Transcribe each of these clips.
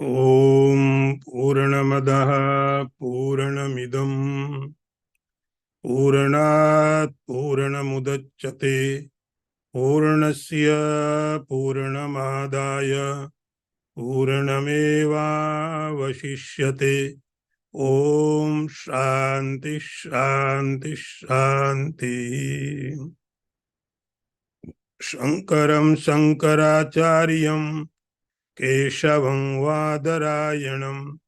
Om Purnamadaha Purnamidam Purnat Purnamudachyate Purnasya Purnamadaya Purnameva Vashishyate. Om Shanti Shanti Shanti. Shankaram Shankaracharyam Keshavam Vadarayanam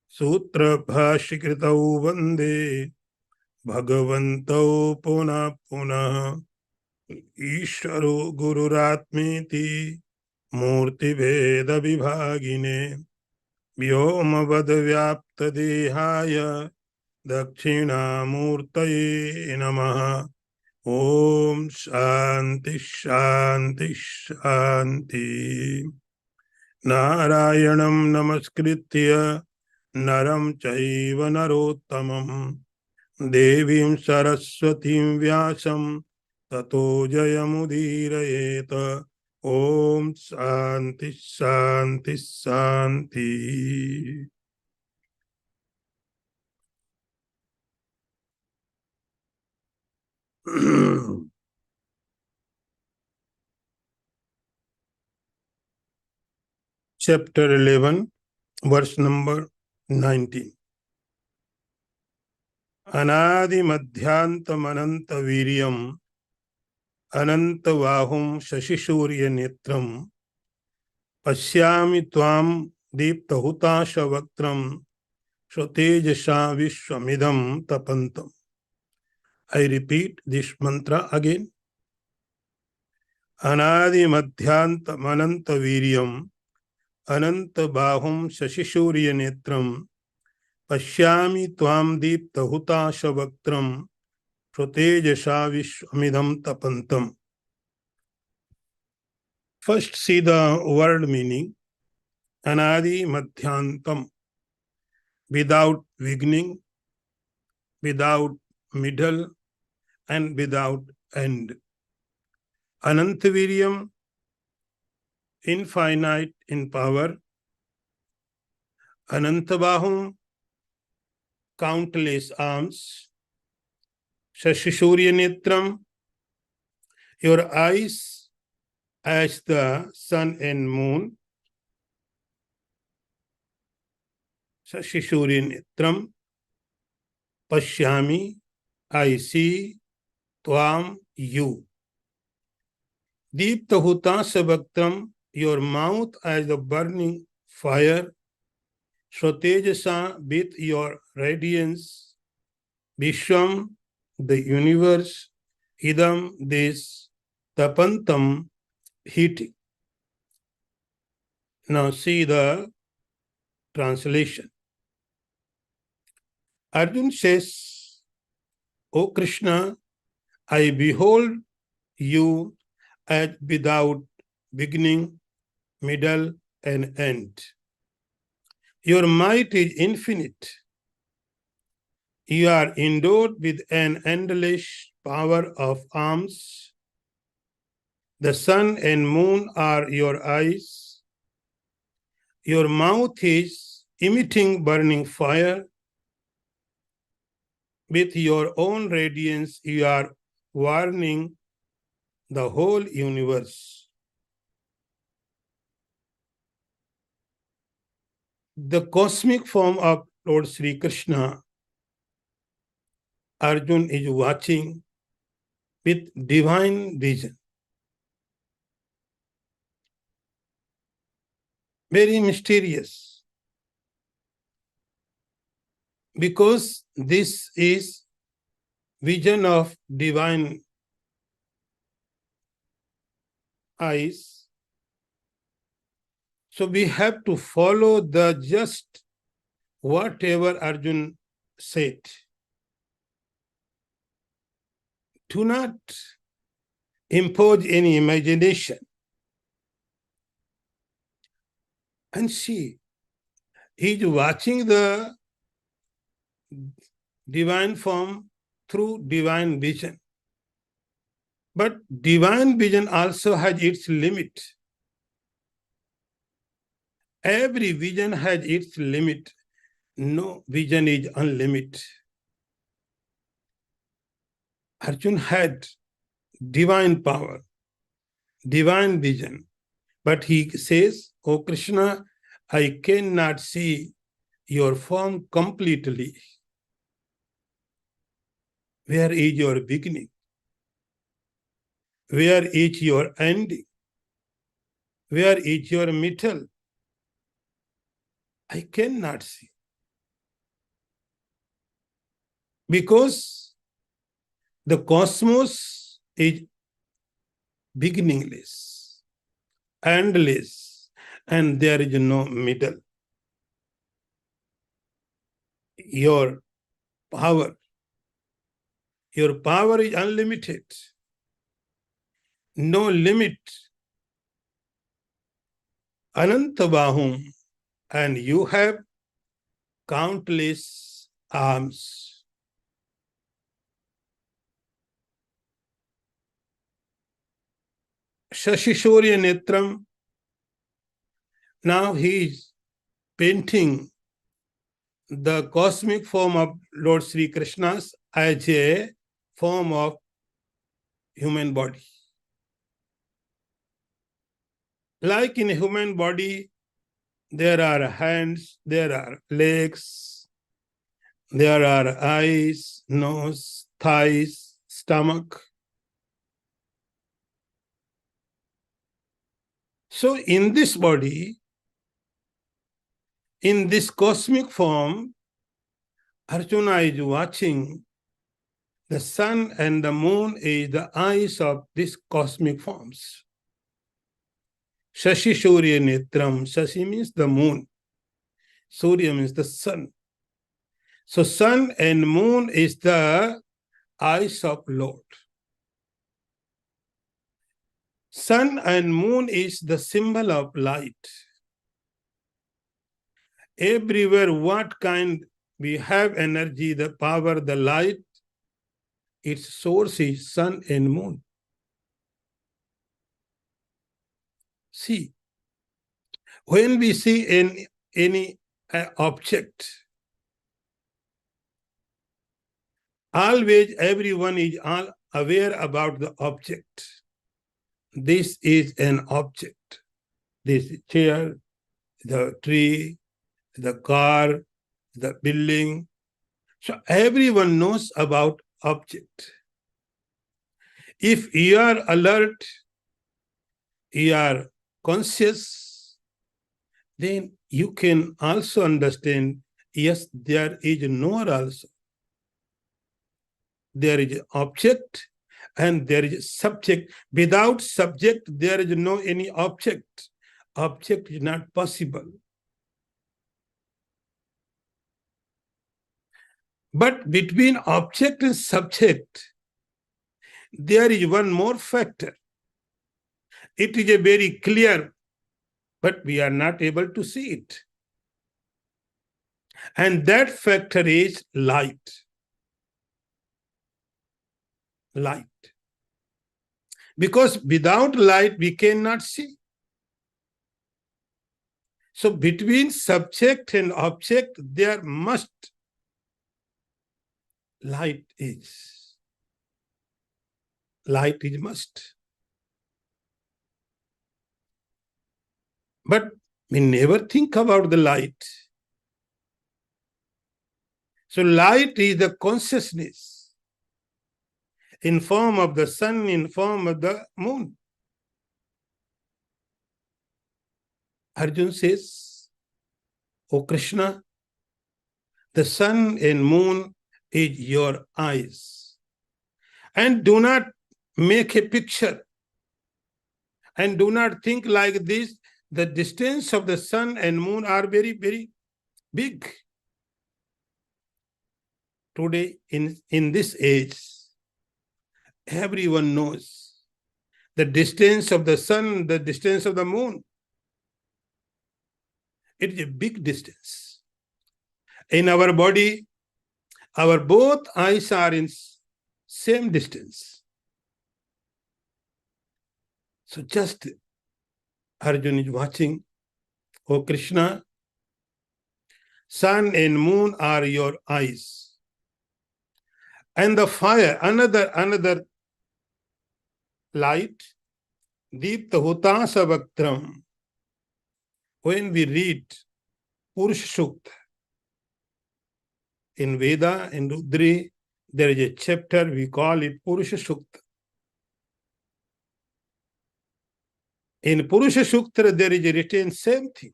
Sutra Bhashikritau Vande Bhagavantau Puna Puna Ishvaro Gururatmeti Murti Veda Vibhagine Vyomavad Vyapta Dehaya Dakshina Murtaye Namaha. Om Shanti Shanti Shanti. Narayanam Namaskritya Naram Chaiva Narottamam Devim Saraswatim Vyasam Tato Jayamudirayeta. Om Shanti Shanti Shanti. Chapter 11, verse number 19. Anadi Madhyanta Mananta Viryam Ananta Vahum Shashishurya Netram Pashyami Tvam Deepta Hutasha Vaktram Shotejasha Vishwamidam Tapantam. I repeat this mantra again. Anadi Madhyanta Mananta Viryam Ananta Bahum Shashishurya Netram Pashyami Tvam Deepta Hutasha Vaktram Shotejasha Vishwamidam Tapantam. First see the word meaning. Anadi Madhyantam, without beginning, without middle, and without end. Anantaviryam, infinite in power. Anantabahum, countless arms. Shashishurya Netram, your eyes as the sun and moon. Shashishurya Netram, Pashyami, I see, Tvam, you. Deepta Hutasya Vaktram, your mouth as the burning fire. Sotejasa, with your radiance. Vishwam, the universe. Idam, this. Tapantam, heating. Now see the translation. Arjun says, O Krishna, I behold you as without beginning, middle, and end. Your might is infinite. You are endowed with an endless power of arms. The sun and moon are your eyes. Your mouth is emitting burning fire. With your own radiance, you are warning the whole universe. The cosmic form of Lord Sri Krishna, Arjun is watching with divine vision. Very mysterious. Because this is vision of divine eyes. So we have to follow the just whatever Arjun said. Do not impose any imagination. And see, he is watching the divine form through divine vision. But divine vision also has its limit. Every vision has its limit. No vision is unlimited. Arjuna had divine power, divine vision. But he says, "O Krishna, I cannot see your form completely. Where is your beginning? Where is your ending? Where is your middle? I cannot see." Because the cosmos is beginningless, endless, and there is no middle. Your power, your power is unlimited, no limit. Anantabahum, and you have countless arms. Shashishorya Netram, now he is painting the cosmic form of Lord Sri Krishna as a form of human body. Like in a human body, there are hands, there are legs, there are eyes, nose, thighs, stomach. So in this body, in this cosmic form, Arjuna is watching the sun and the moon is the eyes of these cosmic forms. Shashi Surya Netram. Shashi means the moon. Surya means the sun. So sun and moon is the eyes of Lord. Sun and moon is the symbol of light. Everywhere, what kind we have energy, the power, the light, its source is sun and moon. See, when we see any object, always everyone is all aware about the object. This is an object. This chair, the tree, the car, the building. So everyone knows about object. If you are alert, you are conscious, then you can also understand, yes, there is knower also. There is object and there is subject. Without subject, there is no any object. Object is not possible. But between object and subject, there is one more factor. It is a very clear, but we are not able to see it. And that factor is light. Light. Because without light, we cannot see. So between subject and object, there must light is. Light is must. But we never think about the light. So light is the consciousness in form of the sun, in form of the moon. Arjuna says, "O Krishna, the sun and moon is your eyes. And do not make a picture. And do not think like this. The distance of the sun and moon are very, very big. Today, in this age, everyone knows the distance of the sun, the distance of the moon. It is a big distance. In our body, our both eyes are in same distance. So just Arjuna is watching, O Krishna, sun and moon are your eyes. And the fire, another light, Deepta Hutasa Vaktram. When we read Purusha Sukta in Veda, in Rudri, there is a chapter, we call it Purusha Sukta. In Purusha Sukta, there is a written same thing.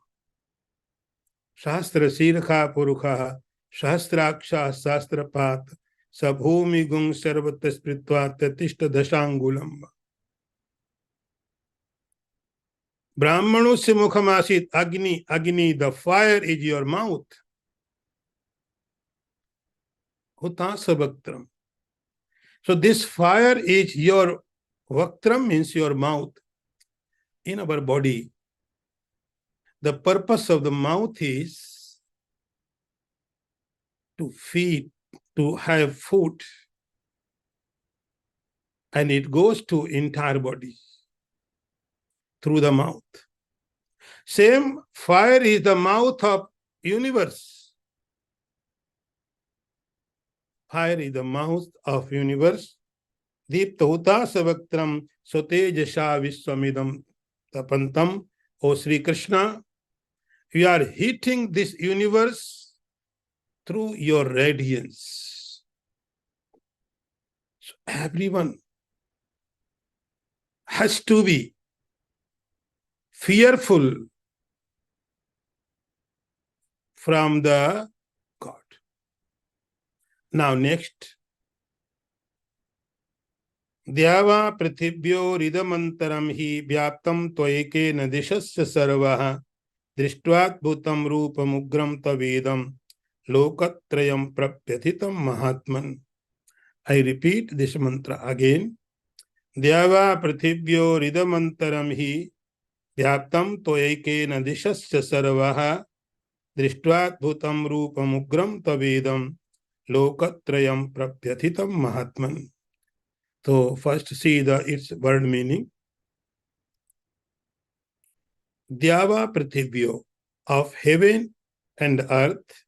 Shastra Sirkha Purukha, Shastraksha Sastrapat, Sabhumi Gung Sarvata Spritva Tatishta Dashangulam. Brahmano se mukhamasit Agni, Agni, the fire is your mouth. Hutasa Vaktram. So this fire is your Vaktram, means your mouth. In our body, the purpose of the mouth is to feed, to have food, and it goes to entire body through the mouth. Same, fire is the mouth of universe. Fire is the mouth of universe. Deepta Hutasa Vaktram Sotejasha Vishwamidam Tapantam. O Sri Krishna, you are heating this universe through your radiance. So everyone has to be fearful from the God. Now next. Dyava prithibhyo ridamantaram hi vyaptam tvaike nadishasya sarvaha drishtvat bhutam rupam ugram tavedam lokatrayam prapyathitam mahatman. I repeat this mantra again. Dyava prithibhyo ridamantaram hi vyaptam tvaike nadishasya sarvaha drishtvat bhutam rupam ugram tavedam lokatrayam prapyathitam mahatman. So first see its word meaning. Dyava Prithibhyo, of heaven and earth,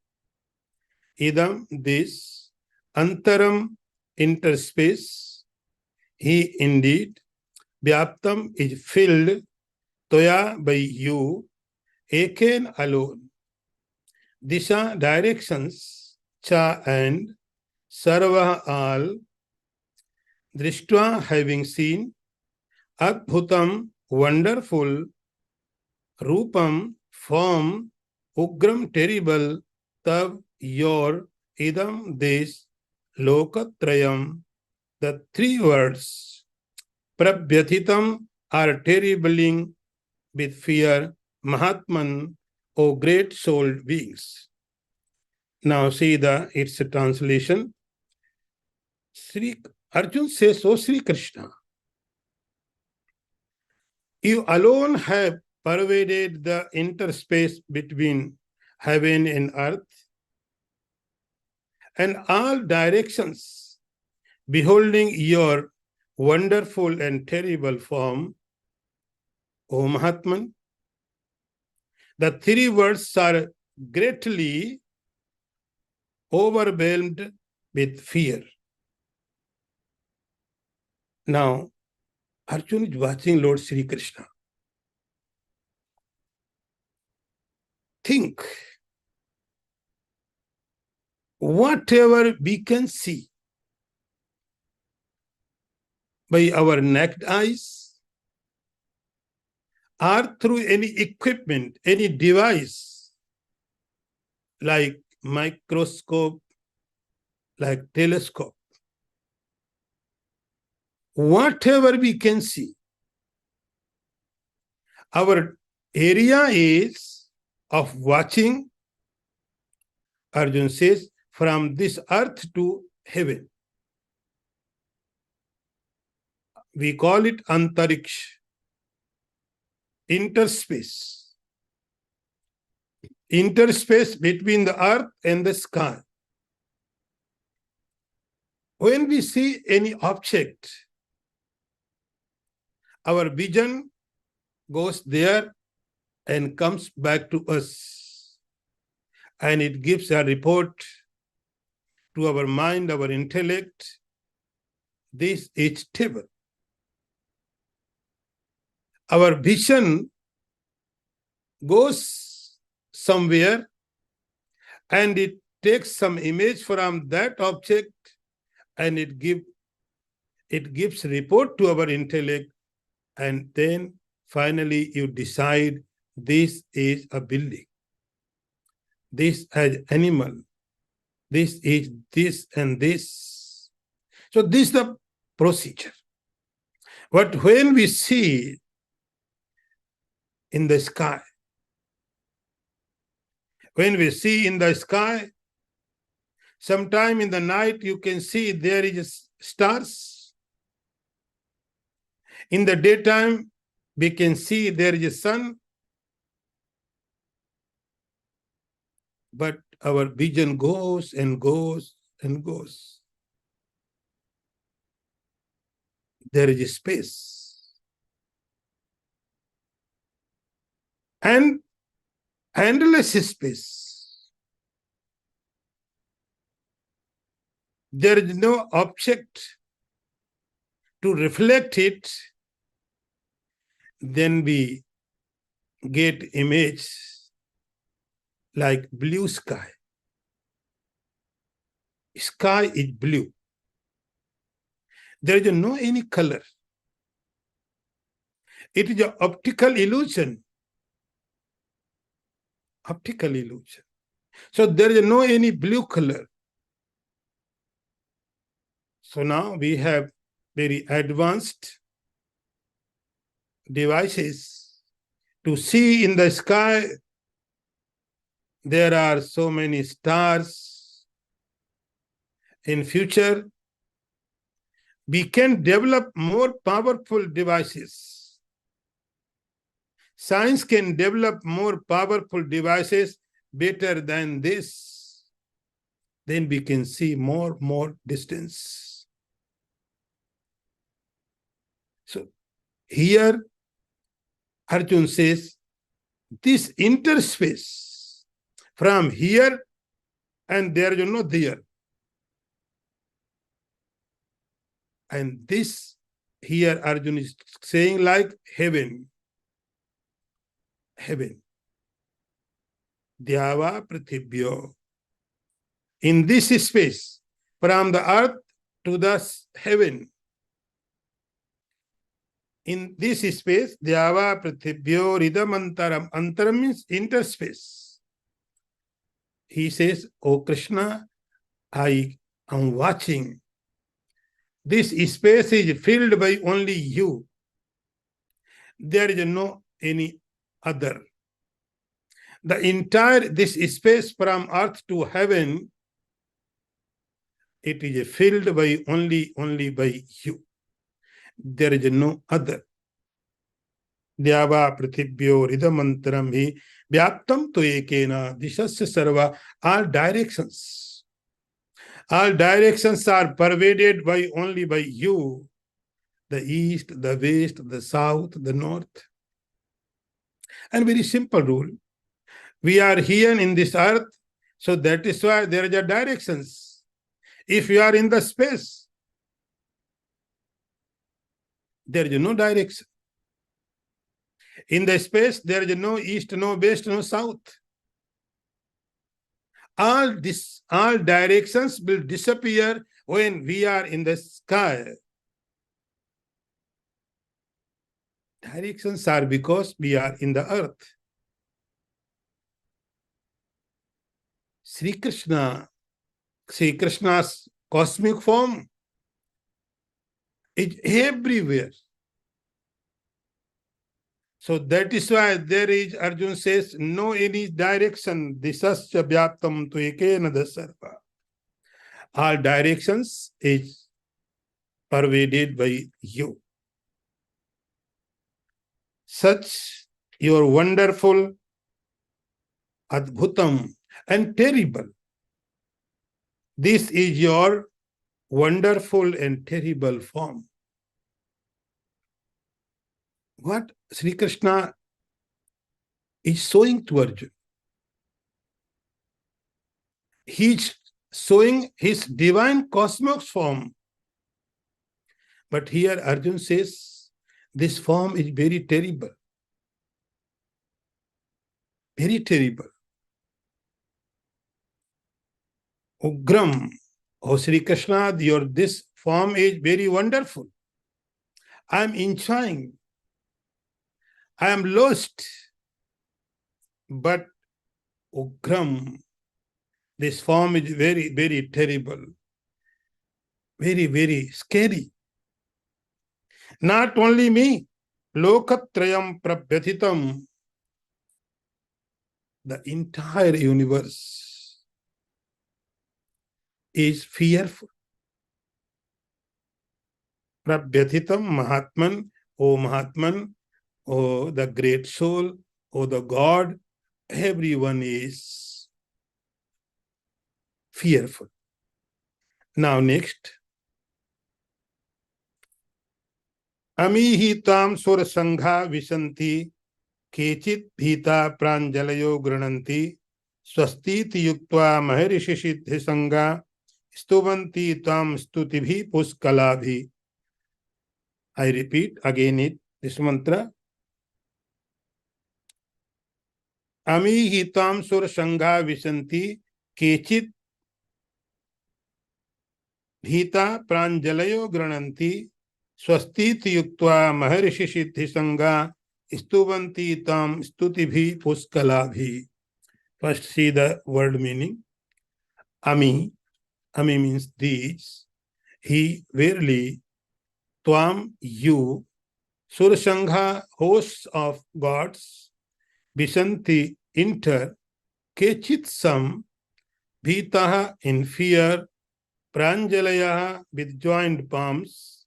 idam, this, antaram, interspace, he indeed, vyaptam is filled, toya by you, eken alone, disha directions, cha and, sarva all, drishtva having seen, adbhutam wonderful, rupam form, ugram terrible, tab your, idam this, lokatrayam, the three words, prabhyathitam are terribling with fear, mahatman, O great souled beings. Now see its translation. Sri Arjun says, O Sri Krishna, you alone have pervaded the interspace between heaven and earth, and all directions, beholding your wonderful and terrible form, O Mahatman. The three words are greatly overwhelmed with fear. Now, Arjuna is watching Lord Sri Krishna. Think, whatever we can see by our naked eyes or through any equipment, any device, like microscope, like telescope, whatever we can see, our area is of watching, Arjuna says, from this earth to heaven. We call it antariksh, interspace. Interspace between the earth and the sky. When we see any object, our vision goes there and comes back to us. And it gives a report to our mind, our intellect. This is Ch11. Our vision goes somewhere and it takes some image from that object and it gives report to our intellect, and then finally you decide this is a building, this is animal, this is this and this. So this is the procedure. But when we see in the sky, sometime in the night you can see there is stars. In the daytime, we can see there is a sun. But our vision goes and goes and goes. There is a space. And endless space. There is no object to reflect it. Then we get image like blue sky. Sky is blue. There is no any color. It is an optical illusion. Optical illusion. So there is no any blue color. So now we have very advanced devices to see in the sky. There are so many stars. In future, we can develop more powerful devices. Science can develop more powerful devices better than this. Then we can see more distance. So here, Arjuna says, this interspace from here and there, there. And this here Arjuna is saying like heaven. Heaven. Dyava Prithibhyo. In this space, from the earth to the heaven. In this space, Dyava Prithibhyo Ridam Antaram. Antaram means interspace. He says, "O Krishna, I am watching. This space is filled by only you. There is no any other. The entire this space from earth to heaven, it is filled by only by you. There is no other. Dyava Prithibhyo Ridamantram hi vyaptam tu ekena dishasya sarva." All directions are pervaded by only by you. The east, the west, the south, the north. And very simple rule. We are here in this earth, so that is why there are directions. If you are in the space, there is no direction. In the space, there is no east, no west, no south. All directions will disappear when we are in the sky. Directions are because we are in the earth. Sri Krishna's cosmic form is everywhere. So that is why there is, Arjuna says, no any direction. Disasya vyaptam tu ekena dasarva. All directions is pervaded by you. Such your wonderful, adbhutam, and terrible. This is your wonderful and terrible form. What Sri Krishna is showing to Arjuna. He's showing his divine cosmos form. But here Arjuna says, this form is very terrible. Very terrible. Ugram, oh Sri Krishna, this form is very wonderful. I am enjoying. I am lost. But Ugram, this form is very, very terrible. Very, very scary. Not only me, Lokatrayam Prabhyathitam, the entire universe is fearful. Prabhyathitam Mahatman, O the great soul, O the God, everyone is fearful. Now next. Amihi tam sur sangha visanti kechit bhita pranjalayo grananti swastiti yuktva maharishi siddhi sangha stuvanti tam stutibhi puskalabhi. I repeat again this mantra. Amihi tam sur sangha visanti kechit bhita pranjalayo grananti swastiti yuktva maharishi siddhi sangha stuvanti tam stutibhi puskalabhi. First see the word meaning. Ami means these. He, verily, tvam, you, Sursangha, hosts of gods, Visanti, enter, Kechit, some, Bhitaha, in fear, Pranjalayaha, with joined palms,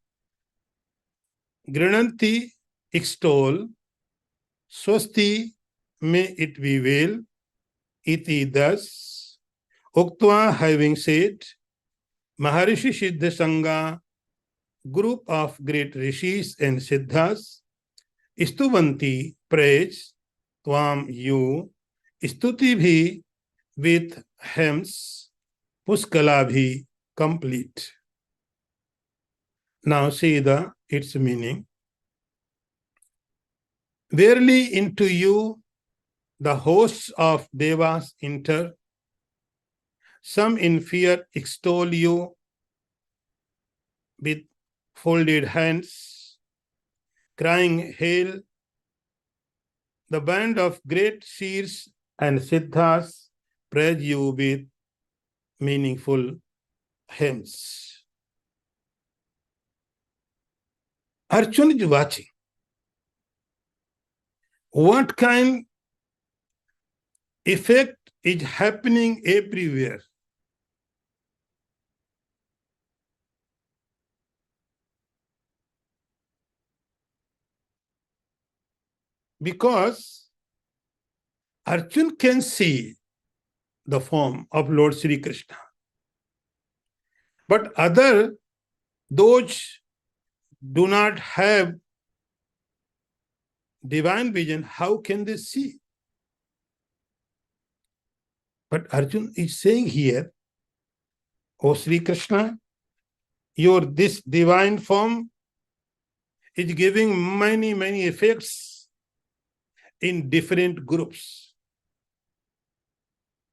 Grananti, extol, Swasti, may it be well, Iti, thus, Uktva, having said, Maharishi Siddha Sangha, group of great rishis and siddhas, Stuvanti, praise, Tvam, you, Stutibhi, with hymns, Puskalabhi, complete. Now see its meaning. Verily into you the hosts of devas enter, some in fear extol you with folded hands, crying, hail. The band of great seers and siddhas praise you with meaningful hymns. Arjuna is watching. What kind effect is happening everywhere? Because Arjuna can see the form of Lord Sri Krishna. But those do not have divine vision, how can they see? But Arjuna is saying here, O Sri Krishna, this divine form is giving many, many effects in different groups.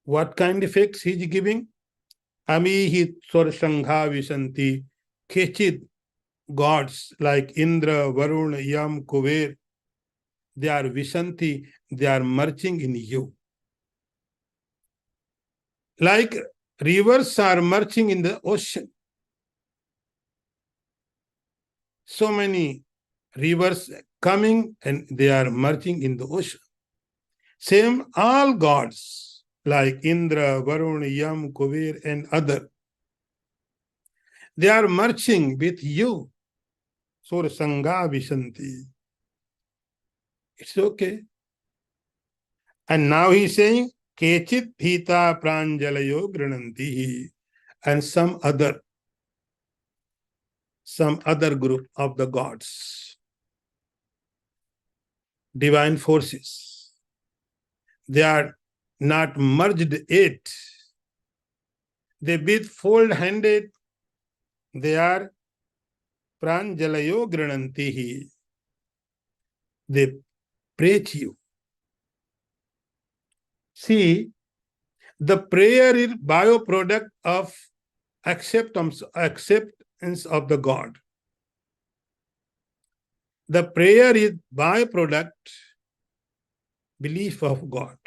What kind of effects he is giving? Amihi Sangha Visanti, Kechid, gods like Indra, Varun, Yam, Kuber, they are Visanti, they are merging in you. Like rivers are merging in the ocean. So many rivers coming and they are merging in the ocean. Same, all gods like Indra, Varun, Yam, Kuber, and other, they are merging with you. Sangha Visanti. It's okay. And now he's saying, Kechit Bhita Pranjalayo Grananti. And some other group of the gods, divine forces, they are not merged yet. They with fold-handed, they are pranjalayo granantihi. They pray to you. See, the prayer is byproduct of acceptance of the God. The prayer is byproduct belief of God.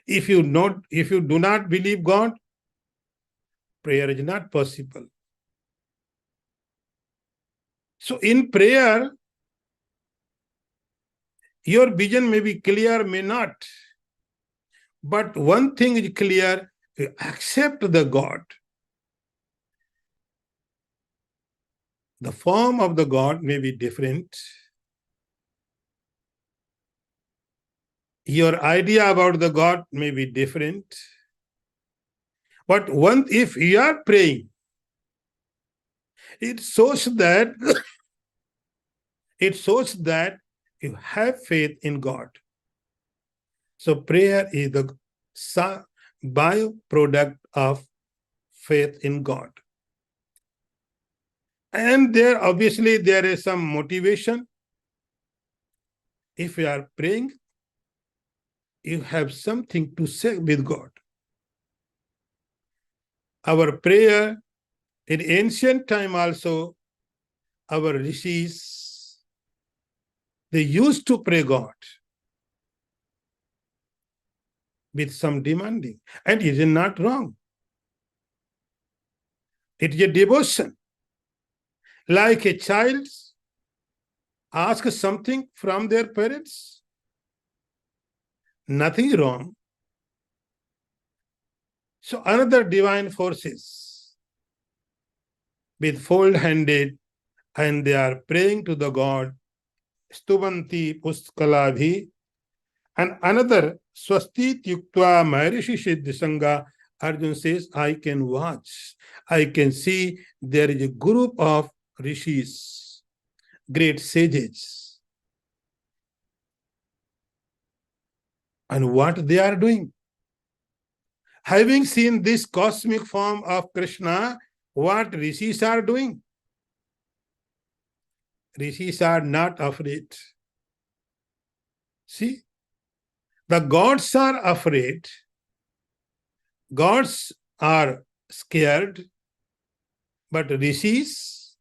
If you do not believe God, prayer is not possible. So in prayer, your vision may be clear, may not. But one thing is clear, you accept the God. The form of the God may be different. Your idea about the God may be different. But if you are praying, it shows that you have faith in God. So prayer is the byproduct of faith in God. And there obviously there is some motivation. If you are praying, you have something to say with God. Our prayer in ancient time also, our rishis, they used to pray God with some demanding. And it is not wrong. It is a devotion. Like a child asks something from their parents, nothing wrong. So another divine forces with fold-handed, and they are praying to the God, Stubanti Puskalabhi, and another Swasti Yuktva Maharishi Siddhisanga. Arjun says, I can watch, I can see there is a group of rishis, great sages. And what they are doing? Having seen this cosmic form of Krishna, what rishis are doing? Rishis are not afraid. See, the gods are afraid, gods are scared, but rishis,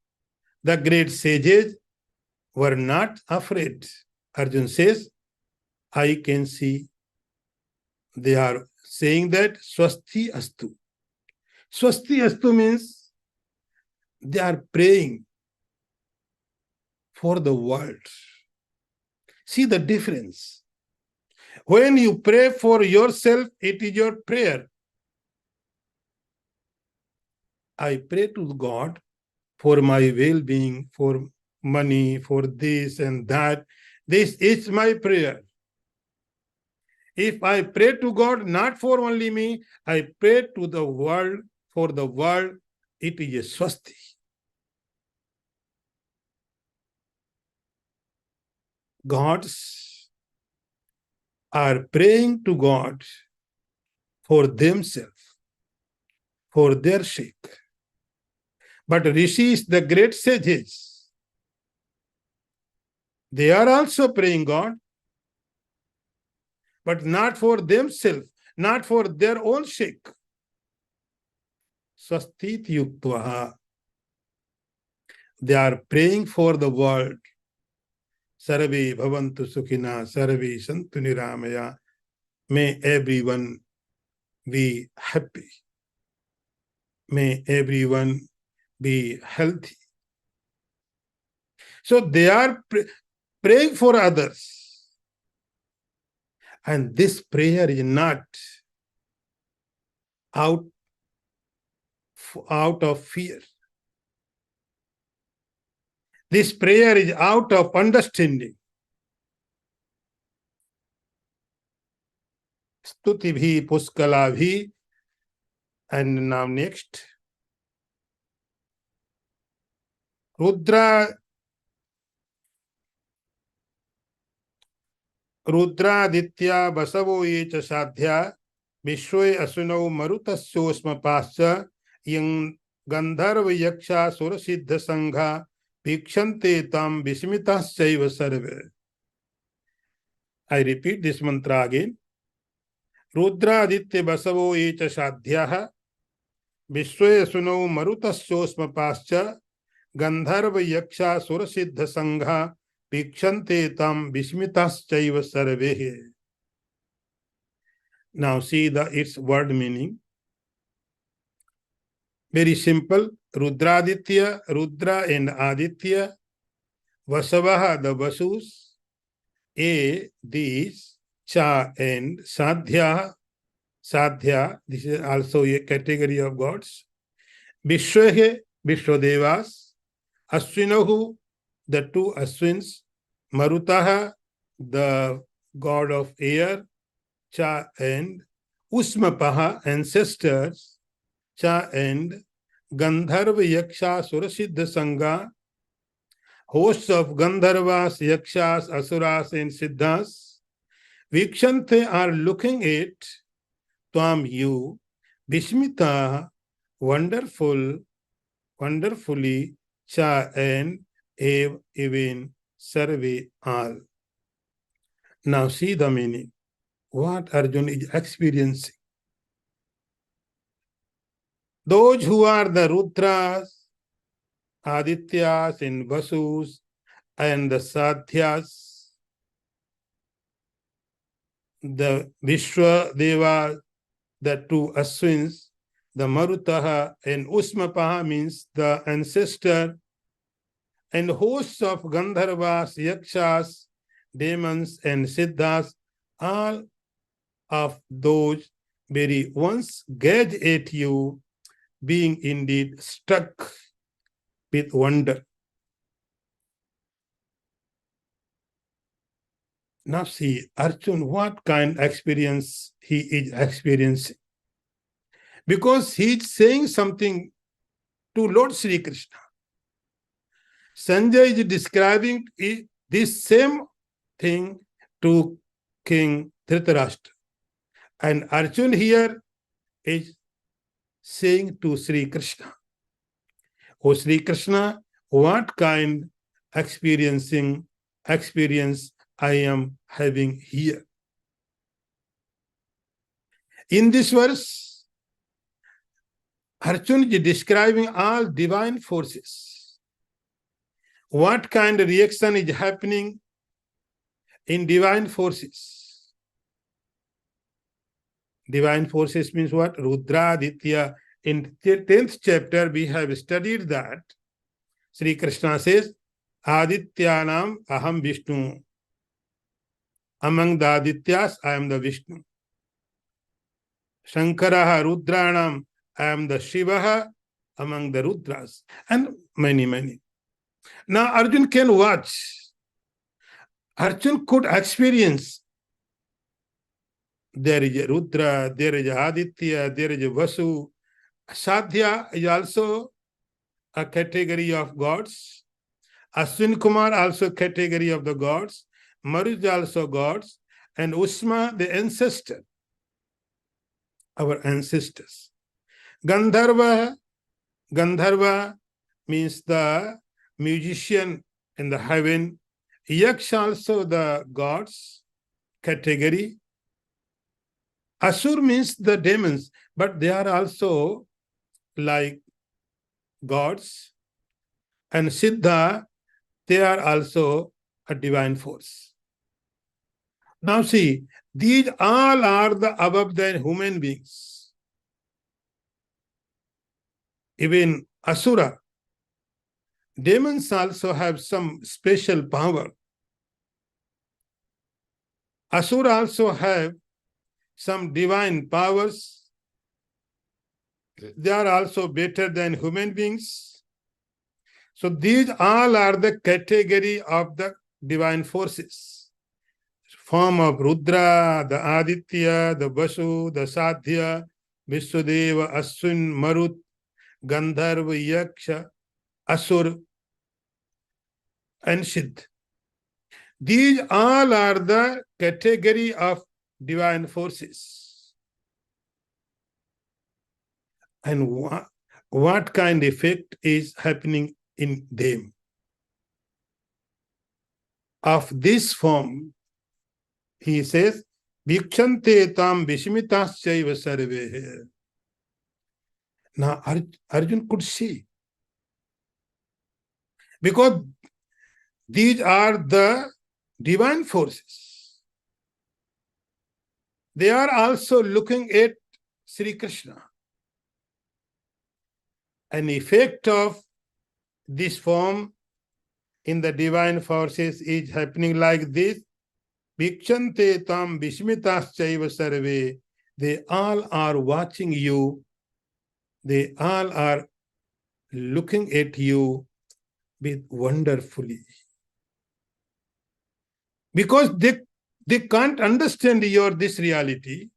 the great sages, were not afraid. Arjun says, I can see. They are saying that Swasti Astu. Swasti Astu means they are praying for the world. See the difference. When you pray for yourself, it is your prayer. I pray to God for my well-being, for money, for this and that. This is my prayer. If I pray to God not for only me, I pray to the world, for the world, it is a swasti. Gods are praying to God for themselves, for their sake. But rishis, the great sages, they are also praying God, but not for themselves, not for their own sake. Swastit yuktvaha. They are praying for the world. Sarve bhavantu sukhina, sarve santu niramaya. May everyone be happy. May everyone be healthy. So they are praying for others. And this prayer is not out of fear. This prayer is out of understanding. Stuti bhi, puskala bhi. And now next. Rudra Rudraditya Basavo ye cha sadhya Vishwe Asunau Marutasosma Pascha Yang Gandharva Yaksha Surasiddha Sangha Bhikshante Tam Vismitas Chaiva Sarve. I repeat this mantra again. Rudraditya Basavo ye cha sadhya Vishwe Asunau Marutasosma Pascha Gandharva Yaksha Surasiddha Sangha Bhikshante Tam Vismitas Chaiva Sarve. Now see its word meaning. Very simple. Rudraditya, Rudra and Aditya. Vasavaha, the Vasus. These. Cha and Sadhya. Sadhya, this is also a category of gods. Vishwahe, Vishwadevas. Aswinahu, the two Aswins. Marutaha, the god of air. Cha and Usmapaha, ancestors. Cha and Gandharva Yaksha Surasiddha Sangha, hosts of Gandharvas, Yakshas, Asuras, and Siddhas. Vikshante are looking at Tvam you, Bhishmita, wonderfully, Cha and Ev, even, Sarve, all. Now see the meaning. What Arjuna is experiencing. Those who are the Rudras, Adityas and Vasus and the Sadhyas, the Vishwa Deva, the two Aswins, the Marutaha and Usmapaha means the ancestor, and hosts of Gandharvas, Yakshas, demons and Siddhas, all of those very once gaze at you, being indeed struck with wonder. Now see, Arjuna, what kind of experience he is experiencing. Because he is saying something to Lord Sri Krishna. Sanjay is describing this same thing to King Dhritarashtra. And Arjuna here is saying to Sri Krishna, O Sri Krishna, what kind experience I am having here? In this verse, Arjuna is describing all divine forces. What kind of reaction is happening in divine forces? Divine forces means what? Rudra, Aditya. In the 10th chapter, we have studied that. Sri Krishna says, Adityanam aham Vishnu. Among the Adityas, I am the Vishnu. Shankaraha Rudranam, I am the Shivaha among the Rudras. And many, many. Now Arjuna can watch. Arjuna could experience. There is a Rudra, there is a Aditya, there is a Vasu. Sadhya is also a category of gods. Aswin Kumar also category of the gods. Maru is also gods. And Usma, the ancestor. Our ancestors. Gandharva means the musician in the heaven. Yaksh also the gods category. Asur means the demons, but they are also like gods. And Siddha, they are also a divine force. Now see, these all are the above than human beings. Even Asura, demons also have some special power. Asura also have some divine powers. They are also better than human beings. So these all are the category of the divine forces. Form of Rudra, the Aditya, the Vasu, the Sadhya, Vishwadeva, Aswin, Marut, Gandharva, Yaksha, Asur, and Siddh. These all are the category of divine forces. And what kind of effect is happening in them? Of this form, he says, Vikshante tam vishmitaschaiva sarve. Now, Arjun could see. Because these are the divine forces. They are also looking at Sri Krishna. An effect of this form in the divine forces is happening like this. Vikshante tam vishmitaschaiva sarve. They all are watching you. They all are looking at you with wonderfully. Because they can't understand this reality.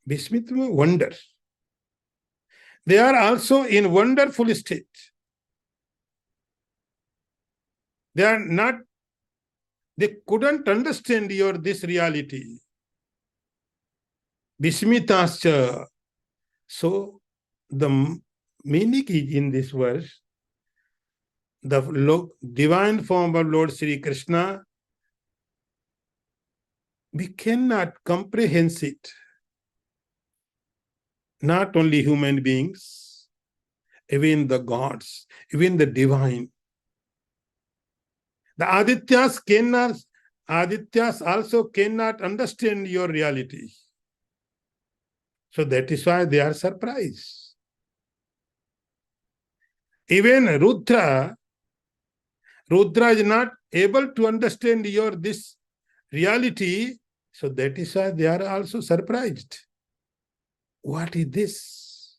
Vishmit means wonder. They are also in wonderful state. They couldn't understand this reality. Vishmitascha. So the meaning is in this verse, the divine form of Lord Sri Krishna, we cannot comprehend it. Not only human beings, even the gods, even the divine. The Adityas also cannot understand your reality. So that is why they are surprised. Even Rudra is not able to understand this reality. So that is why they are also surprised. What is this?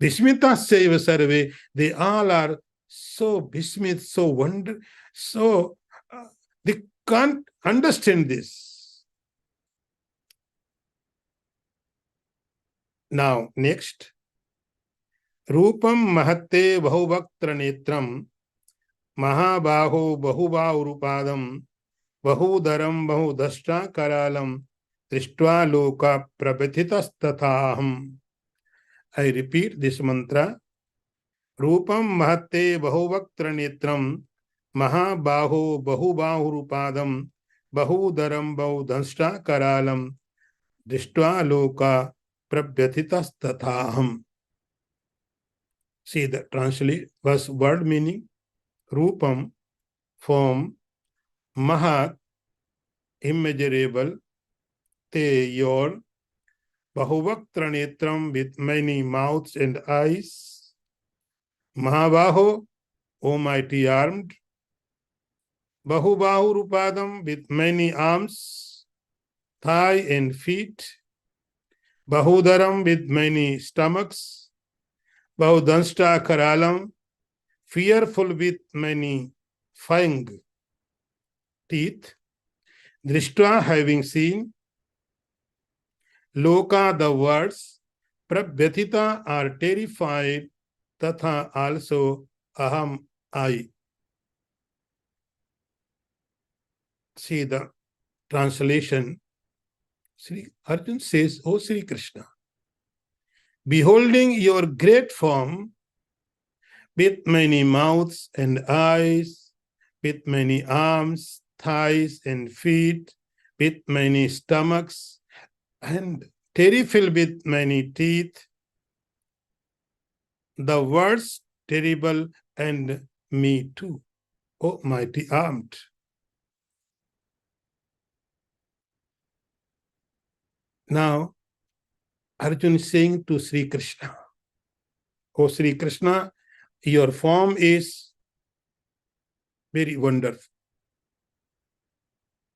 Vishmitasaiva sarve. They all are so Vishmit, so wonder, so they can't understand this. Now, next. Rupam mahatte bahuvaktra netram mahabaho bahubahurupadam bahudaram bahudashta karalam drishtva loka prabhititastathaham. I repeat this mantra. Rupam mahatte bahuvaktra netram mahabaho bahubahurupadam bahudaram bahudashta karalam drishtva loka prabhyatitastathaham. See the translate was word meaning. Rupam, form, mahat, immeasurable, te, your, bahuvaktra netram, with many mouths and eyes, mahabaho, almighty armed, bahubahu rupadam, with many arms, thigh and feet, bahudaram, with many stomachs, bahudansta karalam, fearful with many fang teeth, drishta, having seen, loka, the words, prabhyatita, are terrified, tatha, also, aham, I. See the translation. Sri Arjun says, O Sri Krishna, beholding your great form, with many mouths and eyes, with many arms, thighs and feet, with many stomachs, and terrible with many teeth, the words terrible and me too, O mighty armed. Now, Arjuna is saying to Sri Krishna, O Sri Krishna, your form is very wonderful,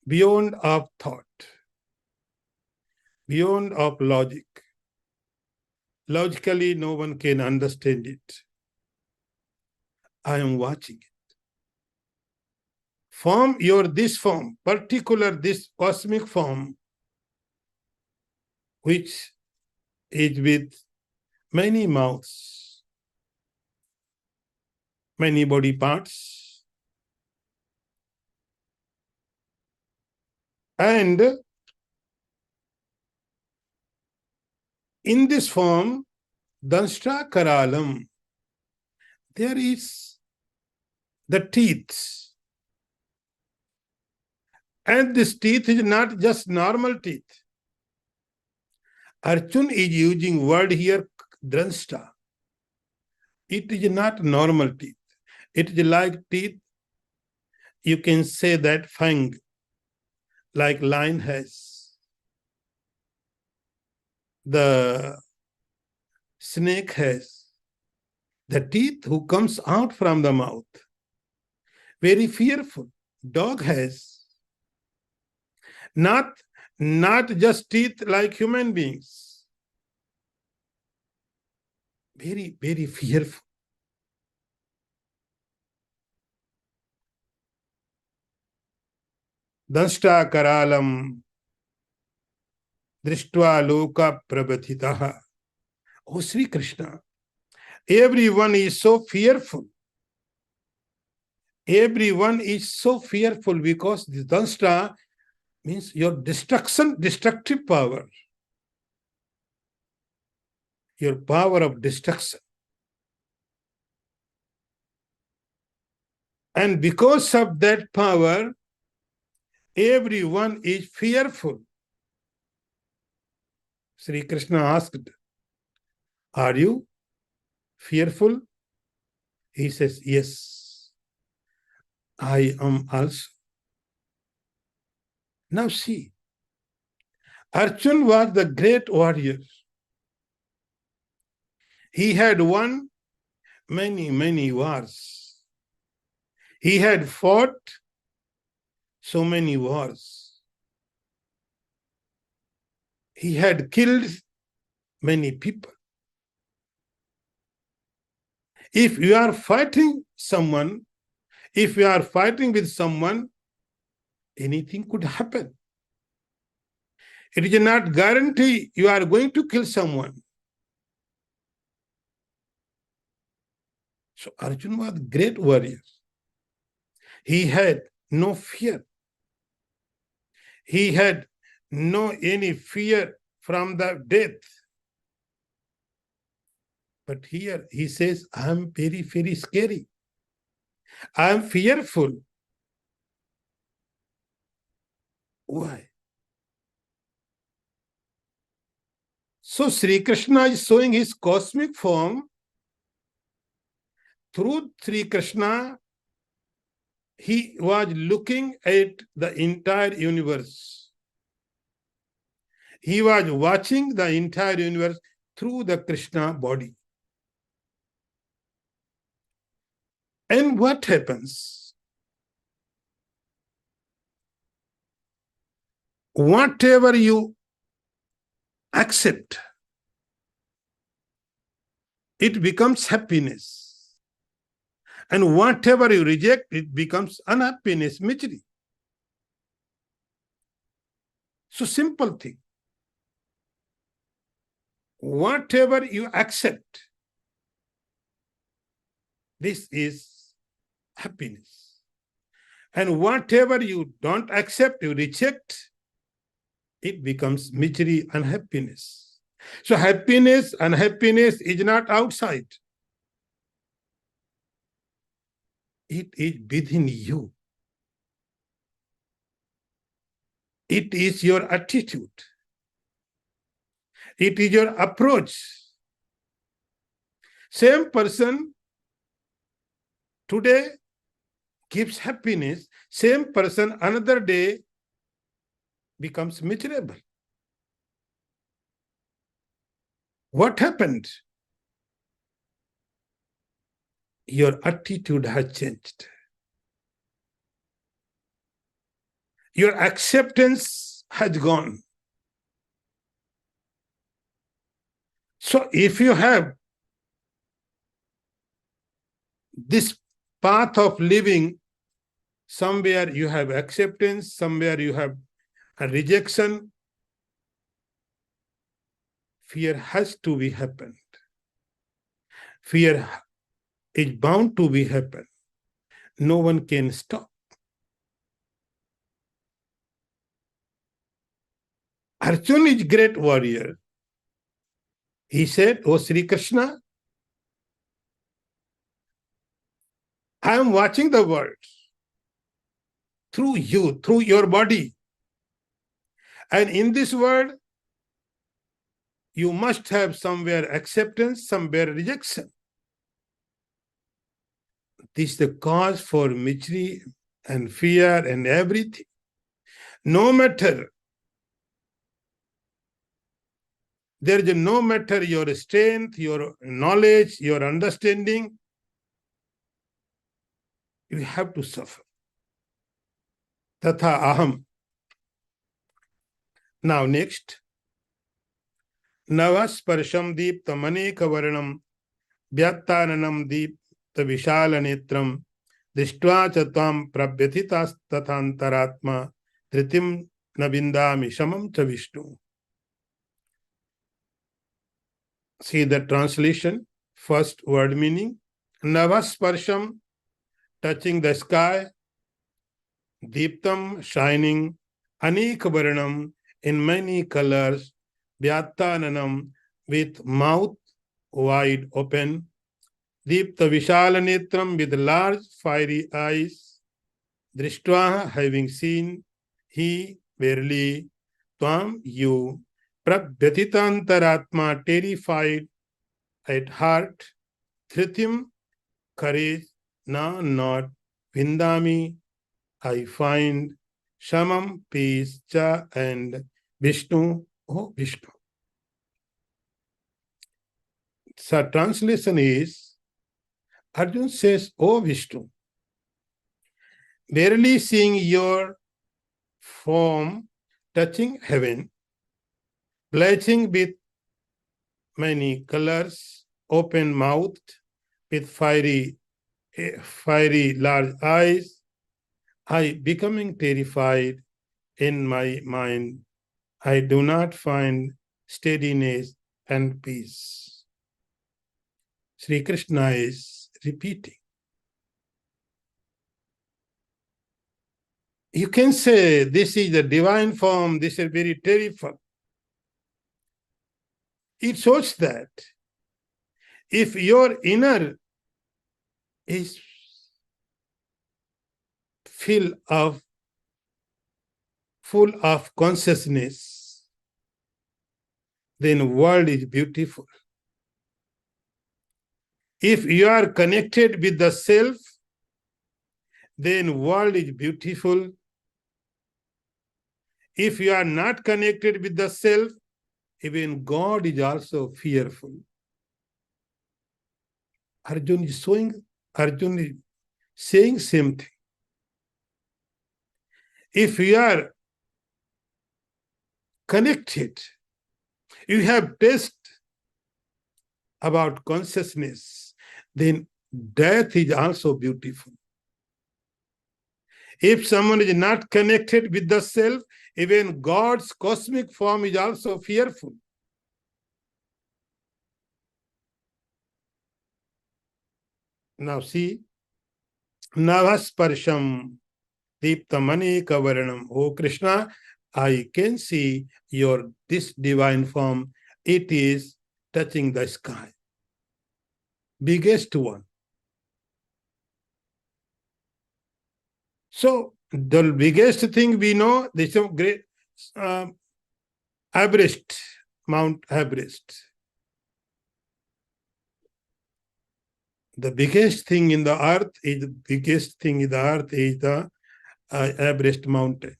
beyond of thought, beyond of logic. Logically, no one can understand it. I am watching it. Form, this form, particular this cosmic form, which is with many mouths, many body parts, And in this form, Danshta Karalam, there is the teeth. And this teeth is not just normal teeth. Arjun is using word here, Dranshta. It is not normal teeth. It is like teeth, you can say that fang, like lion has. The snake has. The teeth who comes out from the mouth. Very fearful. Dog has. Not just teeth like human beings. Very, very fearful. Danshta Karalam Drishtva Loka Prabhathitaha. Oh, Sri Krishna, everyone is so fearful. Everyone is so fearful because the Danshta means your destructive power. Your power of destruction. And because of that power, everyone is fearful. Sri Krishna asked, are you fearful? He says, yes, I am also. Now see, Arjun was the great warrior. He had won many, many wars. He had fought so many wars. He had killed many people. If you are fighting someone, if you are fighting with someone, anything could happen. It is not guarantee you are going to kill someone. So Arjuna was a great warrior. He had no fear. He had no any fear from the death. But here he says, I am very, very scary. I am fearful. Why? So Sri Krishna is showing his cosmic form. Through Sri Krishna, he was looking at the entire universe. He was watching the entire universe through the Krishna body. And what happens? Whatever you accept, it becomes happiness. And whatever you reject, it becomes unhappiness, misery. So simple thing. Whatever you accept, this is happiness. And whatever you don't accept, you reject, it becomes misery, unhappiness. So happiness, unhappiness is not outside. It is within you. It is your attitude. It is your approach. Same person today gives happiness, same person another day becomes miserable. What happened? Your attitude has changed. Your acceptance has gone. So if you have this path of living, somewhere you have acceptance, somewhere you have a rejection, fear has to be happened. Fear is bound to be happen. No one can stop. Arjuna is great warrior. He said, "Oh Sri Krishna, I am watching the world through you, through your body. And in this world, you must have somewhere acceptance, somewhere rejection. This is the cause for misery and fear and everything. No matter, there is no matter your strength, your knowledge, your understanding, you have to suffer. Tatha aham. Now next. Navasparsham deeptamaneka varanam vyattananam deeptavishalanetram drishtva cha tvam prabhyathitas tathantaratma tritim navindami shamam cha Vishnu. See the translation. First word meaning. Navasparsham, touching the sky. Deeptam, shining. Anek varanam, in many colors. Vyattananam, with mouth wide open. Deepta vishalanetram, with large fiery eyes. Drishtva, having seen. He, verily. Tvam, you. Prabhyatitantaratma, terrified at heart. Thritim, courage. Na, not. Vindami, I find. Shamam, peace. Cha, and Vishnu, oh Vishnu. So translation is, Arjuna says, oh Vishnu, verily seeing your form touching heaven, blazing with many colors, open mouthed, with fiery large eyes, I becoming terrified in my mind. I do not find steadiness and peace. Sri Krishna is repeating. You can say this is the divine form, this is very terrifying. It shows that if your inner is full of consciousness, then world is beautiful. If you are connected with the self, then world is beautiful. If you are not connected with the self, even God is also fearful. Arjuna is saying same thing. If you are connected, you have taste about consciousness, then death is also beautiful. If someone is not connected with the self, even God's cosmic form is also fearful. Now see, Navasparsham Deeptamani Kavaranam. Oh Krishna, I can see this divine form. It is touching the sky. Biggest one. So the biggest thing we know, this is great Everest, Mount Everest. The biggest thing in the earth is the Everest mountain.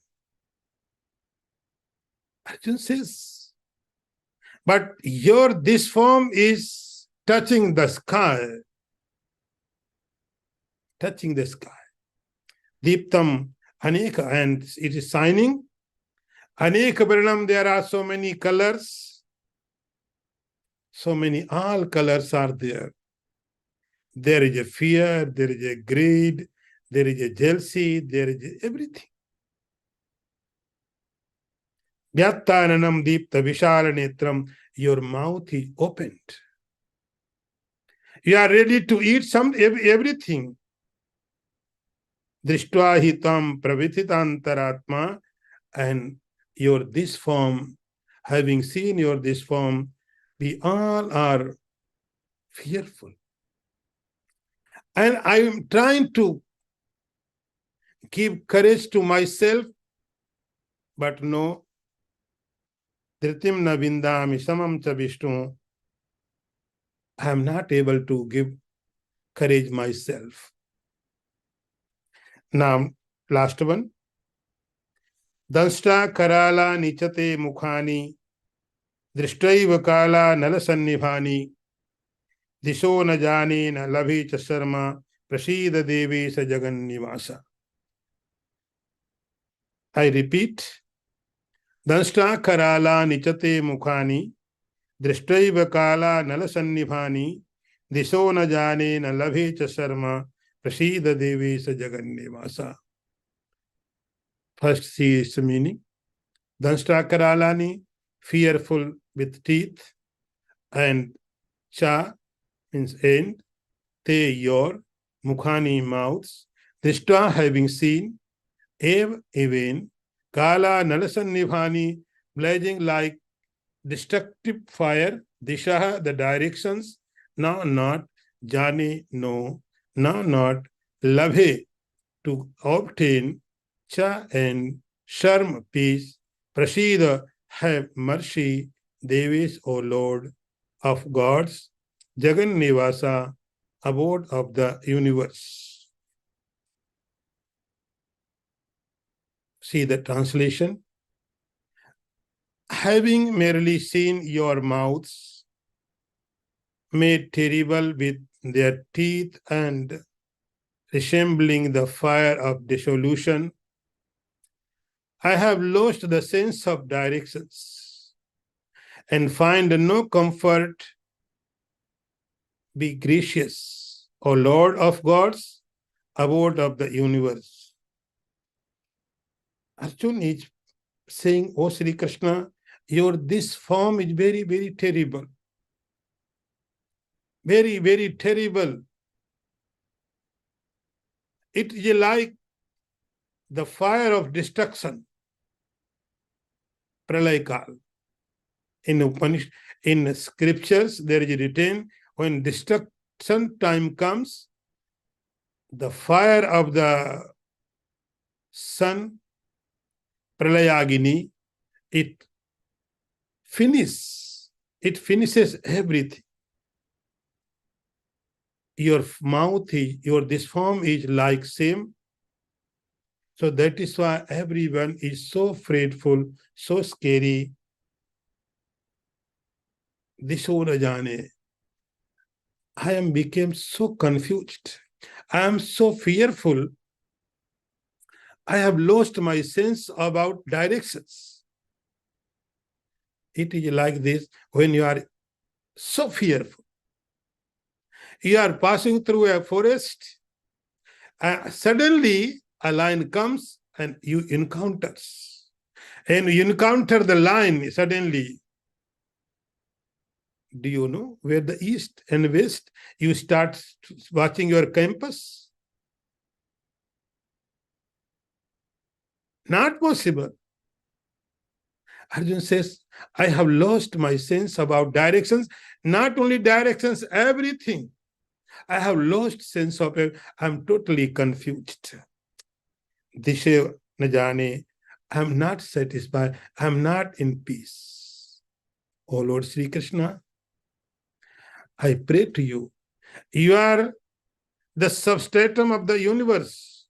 Arjuna says, but this form is touching the sky. Touching the sky. Deeptam Aneka, and it is shining. Aneka Varanam, there are so many colors. So many, all colors are there. There is a fear, there is a greed, there is a jealousy, there is everything. Vyattananam deepta vishalanetram, your mouth is opened. You are ready to eat everything. Drishtva hitam pravithitantaratma, and this form having seen your this form, we all are fearful. And I am trying to give courage to myself, but no. Dhritim na vindami samam cha Vishnu. I am not able to give courage myself. Now, last one. Dansta karala nichate mukhani दृष्टैव काला नल सन्निभानी दिशो न जाने न लभे च शर्मा प्रसीद देवी स जगन्निवासा. I repeat, दंष्टा कराला निचते मुखानी दृष्टैव काला नल सन्निभानी दिशो न जाने न लभे च शर्मा प्रसीद देवी स जगन्निवासा. First see its meaning. Dhanshta karalani, fearful with teeth, and cha means end, te your, mukhani mouths, drishta having seen, ev even, kala nalasannibhani, blazing like destructive fire, disha the directions, na not, jane no, na not, labhe to obtain, cha and sharm peace, prashida have mercy, devis O Lord of gods, Jagan Nivasa, abode of the universe. See the translation. Having merely seen your mouths, made terrible with their teeth and resembling the fire of dissolution, I have lost the sense of directions and find no comfort. Be gracious, O Lord of gods, abode of the universe. Arjuna is saying, O Sri Krishna, your this form is very, very terrible. Very, very terrible. It is like the fire of destruction. Pralayakal. In scriptures, there is written, when destruction time comes, the fire of the sun, Pralayagini, it finishes everything. Your mouth is, this form is like same. So that is why everyone is so fearful, so scary. Disho na jane. I am became so confused. I am so fearful. I have lost my sense about directions. It is like this when you are so fearful. You are passing through a forest, suddenly a lion comes and you encounters. And you encounter the lion suddenly. Do you know where the east and west? You start watching your compass. Not possible. Arjuna says, I have lost my sense about directions. Not only directions, everything. I have lost sense of it. I'm totally confused. Dishe na jane. I'm not satisfied. I'm not in peace. O Lord Sri Krishna, I pray to you. You are the substratum of the universe.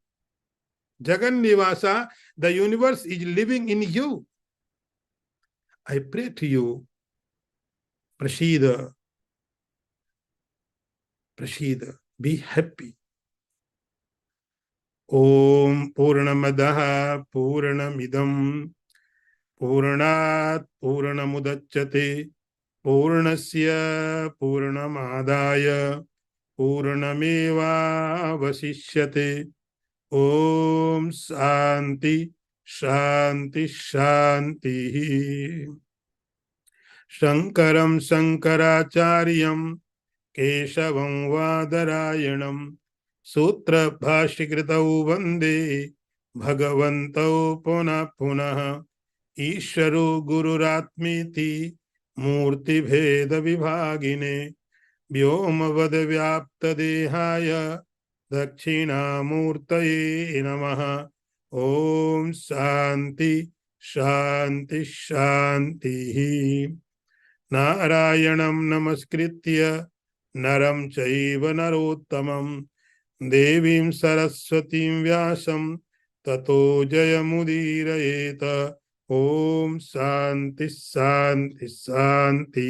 Jagan Nivasa, the universe is living in you. I pray to you, Prashida, be happy. Om Purnamadaha Purnamidam Purnat Purnamudachyate Purnasya Purnamadaya Purnameva Vasishyate. Om Shanti Shanti Shanti. Shankaram Shankaracharyam Keshavam Vadarayanam Sutra Bhashikritau Vande Bhagavantau Punah Punah ईश्वरो गुरुरात्मेति मूर्तिभेद विभागिने व्योमवद व्याप्त देहाय दक्षिणामूर्तये नमः। ओम शांति शांति शांति। नारायणं नमस्कृत्य नरं चैव नरोत्तमं देवीं सरस्वतीं व्यासं ततो जयमुदीरयेत। ओम शांति शांति शांति।